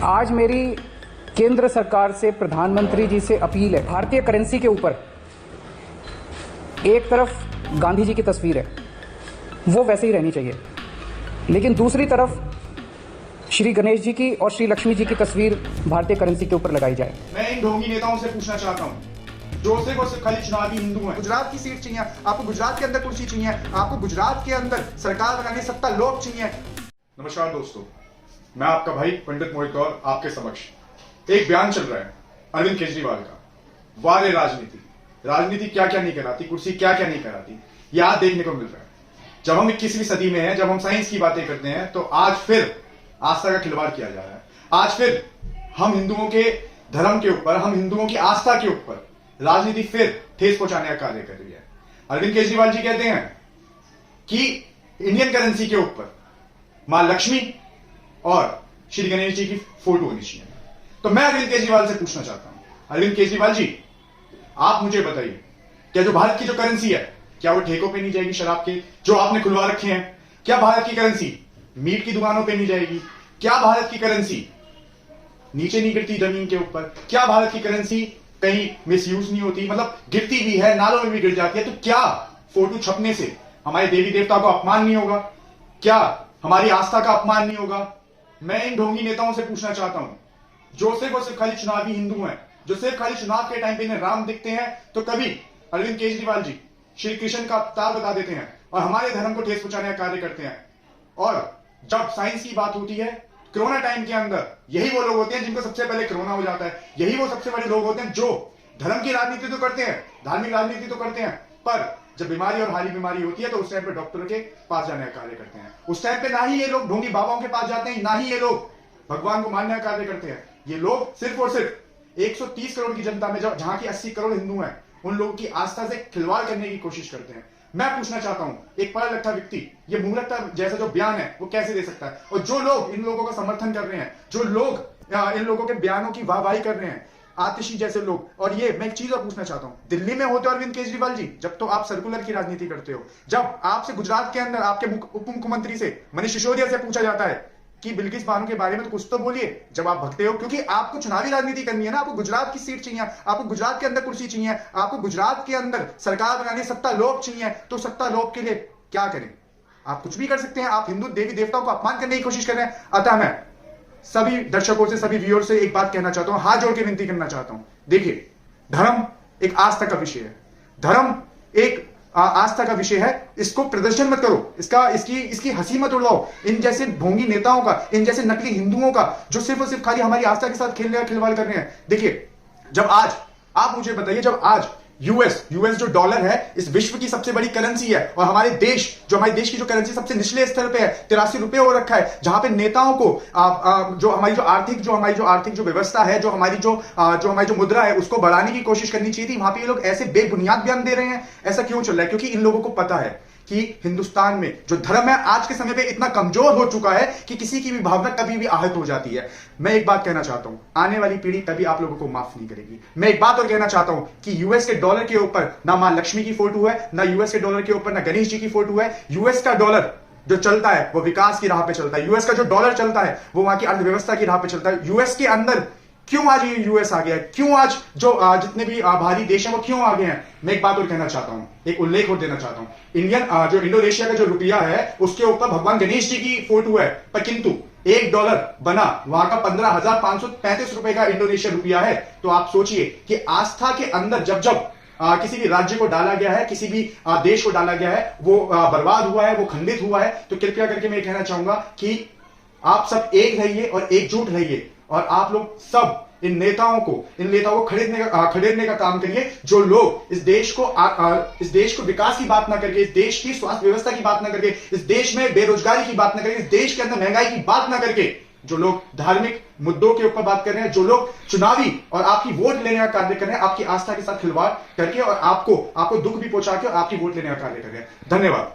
आज मेरी केंद्र सरकार से, प्रधानमंत्री जी से अपील है। भारतीय करेंसी के ऊपर एक तरफ गांधी जी की तस्वीर है, वो वैसे ही रहनी चाहिए, लेकिन दूसरी तरफ श्री गणेश जी की और श्री लक्ष्मी जी की तस्वीर भारतीय करेंसी के ऊपर लगाई जाए। मैं इन ढोंगी नेताओं से पूछना चाहता हूँ जो सिर्फ और सिर्फ खाली चुनावी हिंदू हैं। गुजरात की सीट चाहिए आपको, गुजरात के अंदर कुर्सी चाहिए आपको, गुजरात के अंदर सरकार बनाने सत्ता लोग चाहिए। नमस्कार दोस्तों, मैं आपका भाई पंडित मोहित कौर आपके समक्ष एक बयान चल रहा है अरविंद केजरीवाल का। वारे राजनीति, राजनीति क्या क्या नहीं कराती, कुर्सी क्या क्या नहीं कराती, यह आज देखने को मिल रहा है। जब हम 21वीं सदी में हैं, जब हम साइंस की बातें करते हैं, तो आज फिर आस्था का खिलवाड़ किया जा रहा है। आज फिर हम हिंदुओं के धर्म के ऊपर, हम हिंदुओं की आस्था के ऊपर राजनीति फिर ठेस पहुंचाने का कार्य कर रही है। अरविंद केजरीवाल जी कहते हैं कि इंडियन करेंसी के ऊपर मां लक्ष्मी और श्री गणेश जी की फोटो होनी चाहिए। तो मैं अरविंद केजरीवाल से पूछना चाहता हूं, अरविंद केजरीवाल जी, आप मुझे बताइए, क्या जो भारत की जो करेंसी है, क्या वो ठेकों पे नहीं जाएगी शराब के जो आपने खुलवा रखे हैं? क्या भारत की करेंसी मीट की दुकानों पे नहीं जाएगी? क्या भारत की करेंसी नीचे नहीं गिरती जमीन के ऊपर? क्या भारत की करेंसी कहीं मिसयूज नहीं होती, मतलब गिरती भी है, नालों में भी गिर जाती है? तो क्या फोटो छपने से हमारे देवी देवता को अपमान नहीं होगा? क्या हमारी आस्था का अपमान नहीं होगा? मैं इन ढोंगी नेताओं से पूछना चाहता हूं जो सिर्फ और सिर्फ खाली चुनावी हिंदू हैं, जो सिर्फ खाली चुनाव के टाइम पे इन्हें राम दिखते हैं, तो कभी अरविंद केजरीवाल जी श्री कृष्ण का अवतार बता देते हैं और हमारे धर्म को ठेस पहुंचाने का कार्य करते हैं। और जब साइंस की बात होती है, कोरोना टाइम के अंदर यही वो लोग होते हैं जिनको सबसे पहले कोरोना हो जाता है। यही वो सबसे बड़े लोग होते हैं जो धर्म की राजनीति तो करते हैं, धार्मिक राजनीति तो करते हैं, पर जब बीमारी और हारी बीमारी होती है तो उस टाइम पे डॉक्टर के पास जाने का कार्य करते हैं। उस टाइम पे ना ही ये लोग ढोंगी बाबाओं के पास जाते हैं, ना ही ये लोग भगवान को मानने का कार्य करते हैं। ये लोग सिर्फ और सिर्फ 130 करोड़ की जनता में, जहां की 80 करोड़ हिंदू हैं, उन लोगों की आस्था से खिलवाड़ करने की कोशिश करते हैं। मैं पूछना चाहता हूं, एक पढ़ा लिखा व्यक्ति ये मूर्खता जैसा जो बयान है वो कैसे दे सकता है? और जो लोग इन लोगों का समर्थन कर रहे हैं, जो लोग इन लोगों के बयानों की वाहवाही कर रहे हैं, आतिशी जैसे लोग। और ये मैं एक चीज और पूछना चाहता हूं, दिल्ली में होते हो अरविंद केजरीवाल जी, जब तो आप सर्कुलर की राजनीति करते हो, जब आपसे गुजरात के अंदर आपके उप मुख्यमंत्री से मनीष सिसोदिया से पूछा जाता है कि बिल्किस बानो के बारे में तो कुछ तो बोलिए, जब आप भगते हो, क्योंकि आपको चुनावी राजनीति करनी है ना, आपको गुजरात की सीट चाहिए, आपको गुजरात के अंदर कुर्सी चाहिए, आपको गुजरात के अंदर सरकार बनाने सत्ता लोग चाहिए। तो सत्ता लोग के लिए क्या करें? आप कुछ भी कर सकते हैं। आप हिंदू देवी देवताओं को अपमान करने की कोशिश कर रहे हैं। अतः मैं सभी दर्शकों से, सभी व्यूअर से एक बात कहना चाहता हूं, हाथ जोड़ के विनती करना चाहता हूं। देखिए, धर्म एक आस्था का विषय है, धर्म एक आस्था का विषय है। इसको प्रदर्शन मत करो, इसकी हंसी मत उड़ाओ इन जैसे ढोंगी नेताओं का, इन जैसे नकली हिंदुओं का, जो सिर्फ और सिर्फ खाली हमारी आस्था के साथ खिलवाड़ कर रहे हैं। देखिए, जब आज आप मुझे बताइए, जब आज यूएस जो डॉलर है, इस विश्व की सबसे बड़ी करेंसी है, और हमारे देश की जो करेंसी सबसे निचले स्तर पे है, 83 रुपए हो रखा है, जहां पे नेताओं को जो हमारी आर्थिक जो व्यवस्था है, जो हमारी मुद्रा है, उसको बढ़ाने की कोशिश करनी चाहिए थी। वहां पे ये लोग ऐसे बेबुनियाद बयान दे रहे हैं। ऐसा क्यों चल रहा है? क्योंकि इन लोगों को पता है कि हिंदुस्तान में जो धर्म है आज के समय पे इतना कमजोर हो चुका है कि किसी की भी भावना कभी भी आहत हो जाती है। मैं एक बात कहना चाहता हूं, आने वाली पीढ़ी कभी आप लोगों को माफ नहीं करेगी। मैं एक बात और कहना चाहता हूं कि यूएस के डॉलर के ऊपर ना मां लक्ष्मी की फोटो है, ना यूएस के डॉलर के ऊपर ना गणेश जी की फोटो है। यूएस का डॉलर जो चलता है वो विकास की राह पे चलता है। यूएस का जो डॉलर चलता है वो वहां की अर्थव्यवस्था की राह पे चलता है। यूएस के अंदर क्यों आज ये यूएस आ गया है? क्यों आज जो जितने भी भारी देश हैं वो क्यों आ गए हैं? मैं एक बात और कहना चाहता हूं, एक उल्लेख और देना चाहता हूं। जो इंडोनेशिया का जो रुपया है, उसके ऊपर भगवान गणेश जी की फोटो है, पर किंतु $1 बना वहां का 15,535 रुपए का इंडोनेशिया रुपया है। तो आप सोचिए कि आस्था के अंदर जब किसी भी राज्य को डाला गया है, किसी भी देश को डाला गया है, वो बर्बाद हुआ है, वो खंडित हुआ है। तो कृपया करके मैं कहना चाहूंगा कि आप सब एक रहिए और एकजुट रहिए, और आप लोग सब इन नेताओं को खदेड़ने का काम करिए। जो लोग इस देश को विकास की बात ना करके, इस देश की स्वास्थ्य व्यवस्था की बात ना करके, इस देश में बेरोजगारी की बात ना करके, इस देश के अंदर महंगाई की बात ना करके, जो लोग धार्मिक मुद्दों के ऊपर बात कर रहे हैं, जो लोग चुनावी और आपकी वोट लेने का कार्य कर रहे हैं, आपकी आस्था के साथ खिलवाड़ करके और आपको दुख भी पहुंचा के और आपकी वोट लेने का कार्य कर रहे हैं। धन्यवाद।